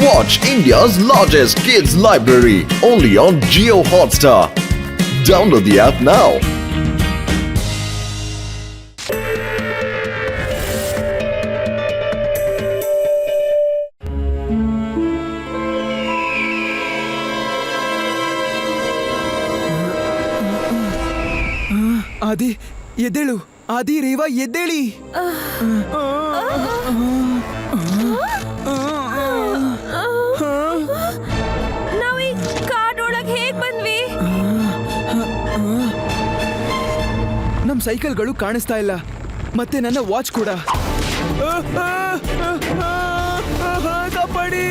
Watch India's largest kids library only on Jio Hotstar. Download the app now. ಆದಿ ಎದ್ದೇಳು. ಆದಿ ರೇವಾ ಎದ್ದೇಳಿ. ನಾವು ಈ ಕಾಡೊಳಗೆ ಹೇಗ್ ಬಂದ್ವಿ? ನಮ್ ಸೈಕಲ್ಗಳು ಕಾಣಿಸ್ತಾ ಇಲ್ಲ, ಮತ್ತೆ ನನ್ನ ವಾಚ್ ಕೂಡ. ಕಾಪಾಡಿ.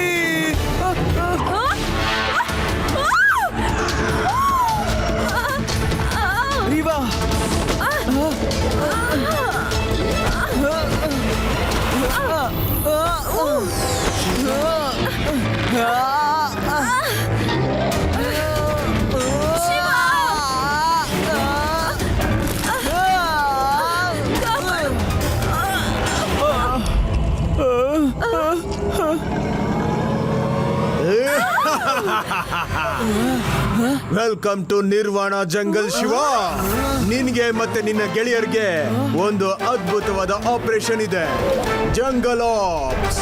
Reva, welcome to Nirvana jungle Shiva. ನಿನ್ಗೆ ಮತ್ತೆ ನಿನ್ನ ಗೆಳೆಯರಿಗೆ ಒಂದು ಅದ್ಭುತವಾದ ಆಪರೇಷನ್ ಇದೆ, ಜಂಗಲ್ ಆಪ್ಸ್.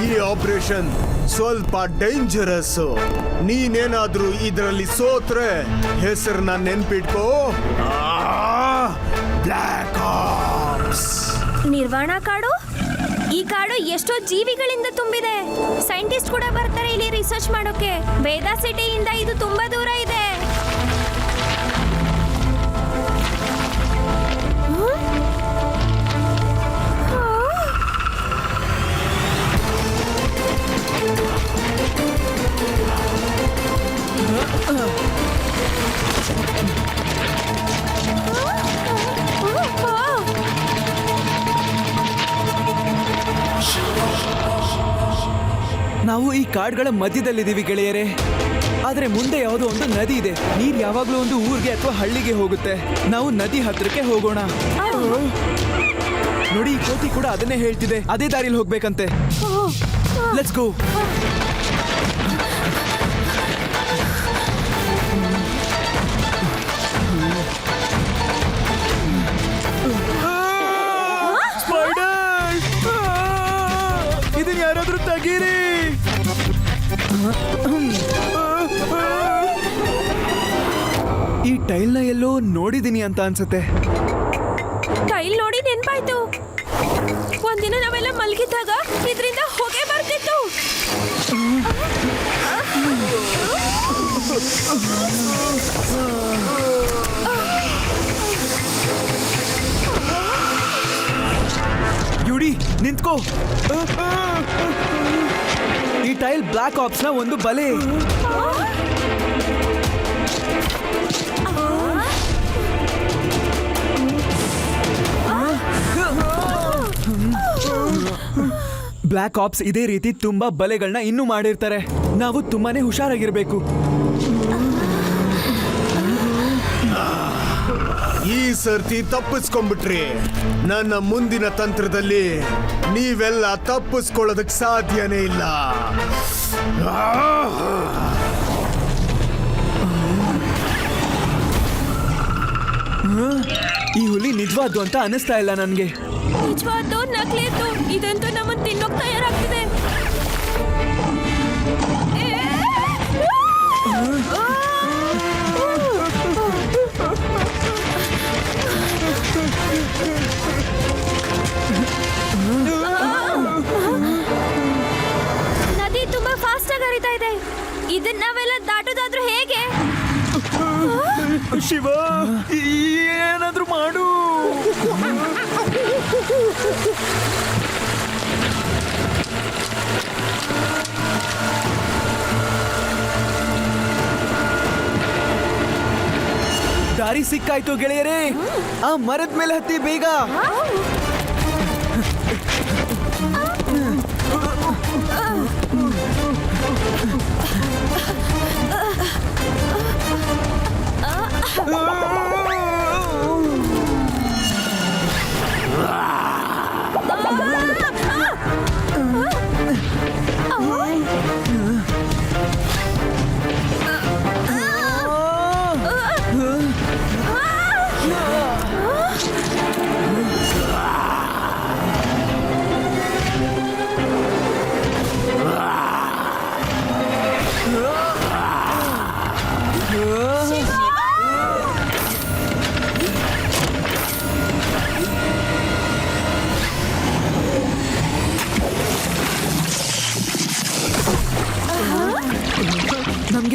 ಈ ಆಪರೇಷನ್ ಸ್ವಲ್ಪ ಡೇಂಜರಸ್. ನೀನೇನಾದ್ರೂ ಇದರಲ್ಲಿ ಸೋತ್ರೆ ಹೆಸರನ್ನ ನೆನ್ಪಿಟ್ಕೋ, ಬ್ಲ್ಯಾಕ್ ಆಪ್ಸ್. ನಿರ್ವಾಣ ಕಾಡು? ಈ ಕಾಡು ಎಷ್ಟೋ ಜೀವಿಗಳಿಂದ ತುಂಬಿದೆ. ಸೈಂಟಿಸ್ಟ್ ಕೂಡ ಬರ್ತಾರೆ ಇಲ್ಲಿ ರಿಸರ್ಚ್ ಮಾಡೋಕೆ. ವೇದಾ ಸಿಟಿಯಿಂದ ಇದು ತುಂಬಾ ದೂರ ಇದೆ. ನಾವು ಈ ಕಾಡ್ಗಳ ಮಧ್ಯದಲ್ಲಿದ್ದೀವಿ ಗೆಳೆಯರೇ. ಆದ್ರೆ ಮುಂದೆ ಯಾವುದೋ ಒಂದು ನದಿ ಇದೆ. ನೀರ್ ಯಾವಾಗ್ಲೂ ಒಂದು ಊರಿಗೆ ಅಥವಾ ಹಳ್ಳಿಗೆ ಹೋಗುತ್ತೆ. ನಾವು ನದಿ ಹತ್ರಕ್ಕೆ ಹೋಗೋಣ. ನೋಡಿ, ಈ ಕೋತಿ ಕೂಡ ಅದನ್ನೇ ಹೇಳ್ತಿದೆ, ಅದೇ ದಾರಿಲಿ ಹೋಗ್ಬೇಕಂತೆ. Let's go. ಇದನ್ನ ಯಾರಾದ್ರೂ ತೆಗೀರಿ. ಈ ಟೈಲ್ನ ಎಲ್ಲೋ ನೋಡಿದೀನಿ ಅಂತ ಅನ್ಸುತ್ತೆ. ಟೈಲ್ ನೋಡಿ ನೆನ್ಪಾಯ್ತು. ಒಂದಿನ ನಾವೆಲ್ಲ ಮಲಗಿದ್ದಾಗ ಇದರಿಂದ ಹೊಗೆ ಬರ್ತಿತ್ತು. ಯುಡಿ, ನಿಂತ್ಕೋ. ಈ ಟೈಲ್ ಬ್ಲ್ಯಾಕ್ ಆಪ್ಸ್ ನ ಒಂದು ಬಲೆ. ಬ್ಲ್ಯಾಕ್ ಆಪ್ಸ್ ಇದೇ ರೀತಿ ತುಂಬಾ ಬಲೆಗಳನ್ನ ಇನ್ನೂ ಮಾಡಿರ್ತಾರೆ. ನಾವು ತುಂಬಾನೇ ಹುಷಾರಾಗಿರ್ಬೇಕು. ಈ ಸರ್ತಿ ತಪ್ಪಿಸ್ಕೊಂಡ್ಬಿಟ್ರಿ. ನನ್ನ ಮುಂದಿನ ತಂತ್ರದಲ್ಲಿ ನೀವೆಲ್ಲ ತಪ್ಪಿಸ್ಕೊಳ್ಳೋದಕ್ಕೆ ಸಾಧ್ಯನೇ ಇಲ್ಲ. ಈ ಹುಲಿ ನಿಜವಾದ್ದು ಅಂತ ಅನಿಸ್ತಾ ಇಲ್ಲ ನನ್ಗೆ. ನಿಜವಾದ್ದು ನಕಲಿದ್ದು ಇದಂತೂ ನಮ್ಮನ್ನು ತಿನ್ನೋಕ್ ತಯಾರಾಗ್ತಿದೆ. ನದಿ ತುಂಬಾ ಫಾಸ್ಟ್ ಆಗಿ ಹರಿತಾ ಇದೆ. ಇದನ್ನ ನಾವೆಲ್ಲ ದಾಟೋದಾದ್ರೂ ಹೇಗೆ? ಶಿವ, ಏನಾದ್ರೂ ಮಾಡು. ದಾರಿ ಸಿಕ್ಕಾಯ್ತು ಗೆಳೆಯರೇ. ಆ ಮರದ ಮೇಲೆ ಹತ್ತಿ ಬೇಗ.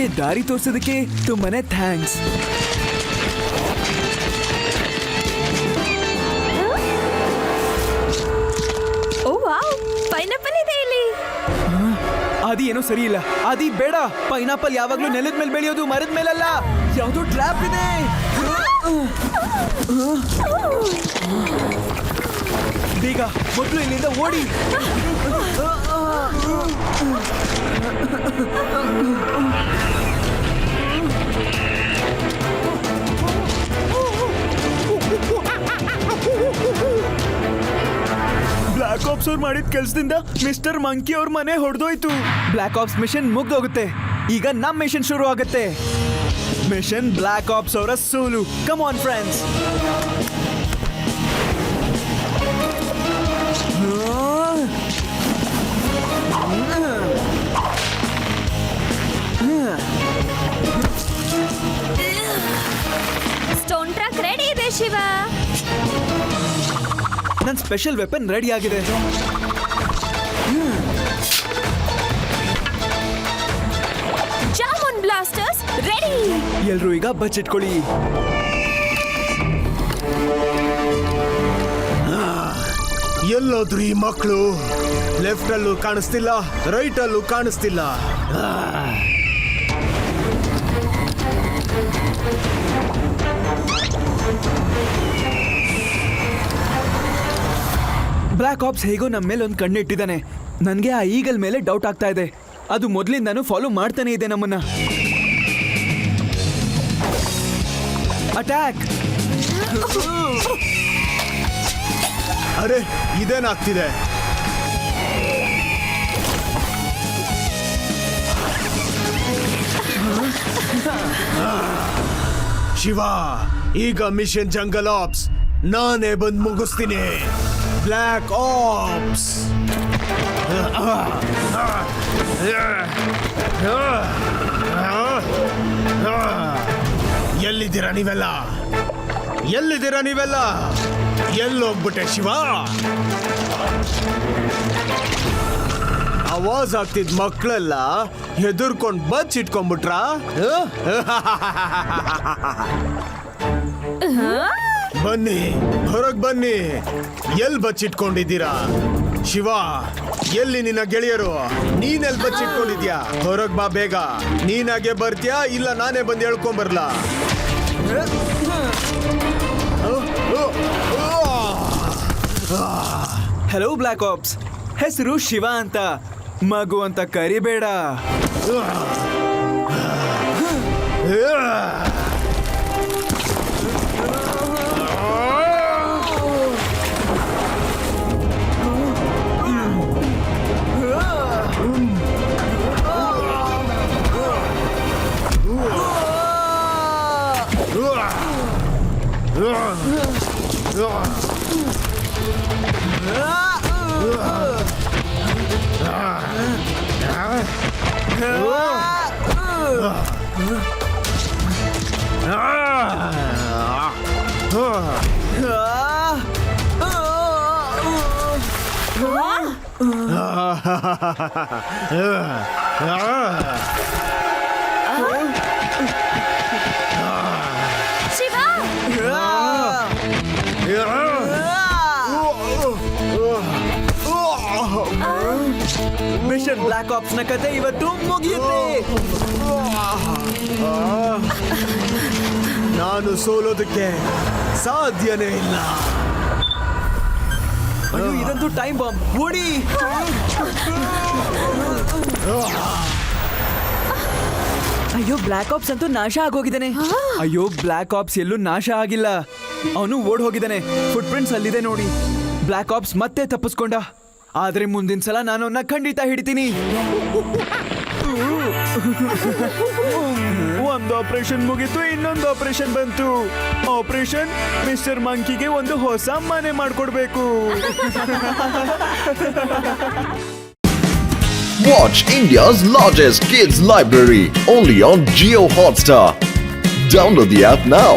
ನಮ್ಗೆ ದಾರಿ ತೋರ್ಸೋದಕ್ಕೆ ತುಂಬಾನೇ ಥ್ಯಾಂಕ್ಸ್. ಓ ವಾವ್, ಪೈನಾಪಲ್ ಇದೆ ಇಲ್ಲಿ. ಆದಿ ಏನೋ ಸರಿ ಇಲ್ಲ. ಆದಿ ಬೇಡ, ಪೈನಾಪಲ್ ಯಾವಾಗ್ಲೂ ನೆಲದ ಮೇಲೆ ಬೆಳೆಯೋದು, ಮರದ ಮೇಲಲ್ಲ. ಯಾವ್ದೋ ಟ್ರ್ಯಾಪ್ ಇದೆ. ಬೇಗ ಮೊದಲು ಇಲ್ಲಿಂದ ಓಡಿ. ಬ್ಲಾಕ್ ಆಪ್ಸ್ ಅವ್ರು ಮಾಡಿದ ಕೆಲಸದಿಂದ ಮಿಸ್ಟರ್ ಮಂಕಿ ಅವ್ರ ಮನೆ ಹೊಡೆದೋಯ್ತು. ಬ್ಲಾಕ್ ಆಪ್ಸ್ ಮಿಷನ್ ಮುಗ್ದೋಗುತ್ತೆ. ಈಗ ನಮ್ ಮಿಷನ್ ಶುರು ಆಗುತ್ತೆ. ಮಿಷನ್ ಬ್ಲಾಕ್ ಆಪ್ಸ್ ಅವರ ಸೋಲು. Come on friends. Stone truck ready ಇದೆ ಶಿವ. ನನ್ನ ಸ್ಪೆಷಲ್ ವೆಪನ್ ರೆಡಿ ಆಗಿದೆ. Jamun blasters ready. ಎಲ್ರೂ ಈಗ ಬಚ್ಚಿಟ್ಕೊಳ್ಳಿ. ಎಲ್ಲೋದ್ರು ಈ ಮಕ್ಕಳು? ಲೆಫ್ಟ್ ಅಲ್ಲೂ ಕಾಣಿಸ್ತಿಲ್ಲ, ರೈಟ್ ಅಲ್ಲೂ ಕಾಣಿಸ್ತಿಲ್ಲ. ಬ್ಲಾಕ್ ಆಪ್ಸ್ ಹೇಗೋ ನಮ್ಮ ಮೇಲೆ ಒಂದು ಕಣ್ಣಿಟ್ಟಿದ್ದಾನೆ. ನನಗೆ ಆ ಈಗಲ್ ಮೇಲೆ ಡೌಟ್ ಆಗ್ತಾ ಇದೆ. ಅದು ಮೊದಲಿಂದಾನು ಫಾಲೋ ಮಾಡ್ತಾನೆ ಇದೆ ನಮ್ಮನ್ನ. ಅಟ್ಯಾಕ್! ಅರೆ, ಇದೇನಾಗ್ತಿದೆ? ಶಿವ, ಈಗ ಮಿಷನ್ ಜಂಗಲ್ ಆಪ್ಸ್ ನಾನೇ ಬಂದು ಮುಗಿಸ್ತೀನಿ. Black Ops. ಎಲ್ಲಿದ್ದೀರಾ ನೀವೆಲ್ಲ? ಎಲ್ಲಿದ್ದೀರಾ ನೀವೆಲ್ಲ? ಎಲ್ಲೋಗ್ಬಿಟ್ಟೆ ಶಿವ? ಆವಾಜ್ ಆಗ್ತಿದ್ ಮಕ್ಕಳೆಲ್ಲ ಹೆದರ್ಕೊಂಡ್ ಬಚ್ಚಿಟ್ಕೊಂಡ್ಬಿಟ್ರ? ಬನ್ನಿ, ಹೊರಗ್ ಬನ್ನಿ. ಎಲ್ ಬಚ್ಚಿಟ್ಕೊಂಡಿದ್ದೀರಾ? ಶಿವ, ಎಲ್ಲಿ ನಿನ್ನ ಗೆಳೆಯರು? ನೀನೆಲ್ ಬಚ್ಚಿಟ್ಕೊಂಡಿದ್ಯಾ? ಹೊರಗ್ ಬಾ ಬೇಗ. ನೀನಾಗೆ ಬರ್ತೀಯಾ ಇಲ್ಲ ನಾನೇ ಬಂದು ಹೇಳ್ಕೊಂಬರ್ಲಾ? ಹಲೋ ಬ್ಲಾಕ್ ಆಪ್ಸ್, ಹೆಸರು ಶಿವ ಅಂತ. ಮಗು ಅಂತ ಕರಿಬೇಡ. ಶಿವ, ಮಿಷನ್ ಬ್ಲಾಕ್ ಆಪ್ಸ್ ನ ಕತೆ ಇವತ್ತು ಮುಗಿಯುತ್ತೆ. ನಾನು ಸೋಲೋದಕ್ಕೆ ಸಾಧ್ಯನೇ ಇಲ್ಲ. ಅಯ್ಯೋ, ಇದಂತೂ ಟೈಮ್ ಬಾಂಬ್. ಓಡಿ! ಅಯ್ಯೋ, ಬ್ಲಾಕ್ ಆಪ್ಸ್ ಅಂತೂ ನಾಶ ಆಗೋಗಿದ್ದಾನೆ. ಅಯ್ಯೋ, ಬ್ಲಾಕ್ ಆಪ್ಸ್ ಎಲ್ಲೂ ನಾಶ ಆಗಿಲ್ಲ. ಅವನು ಓಡ್ ಹೋಗಿದ್ದಾನೆ. ಫುಟ್ ಪ್ರಿಂಟ್ಸ್ ಅಲ್ಲಿದೆ ನೋಡಿ. ಬ್ಲಾಕ್ ಆಪ್ಸ್ ಮತ್ತೆ ತಪ್ಪಿಸ್ಕೊಂಡ. ಆದ್ರೆ ಮುಂದಿನ ಸಲ ನಾನು ಅವನ್ನ ಖಂಡಿತ ಹಿಡಿತೀನಿ. ಒಂದು ಆಪರೇಷನ್ ಮುಗಿತು, ಇನ್ನೊಂದು ಆಪರೇಷನ್ ಬಂತು. ಆಪರೇಷನ್ ಮಿಸ್ಟರ್ ಮಂಕಿಗೆ ಒಂದು ಹೊಸ ಮನೆ ಮಾಡ್ಕೊಡ್ಬೇಕು. Watch India's largest kids library only on Jio Hotstar. Download the app now.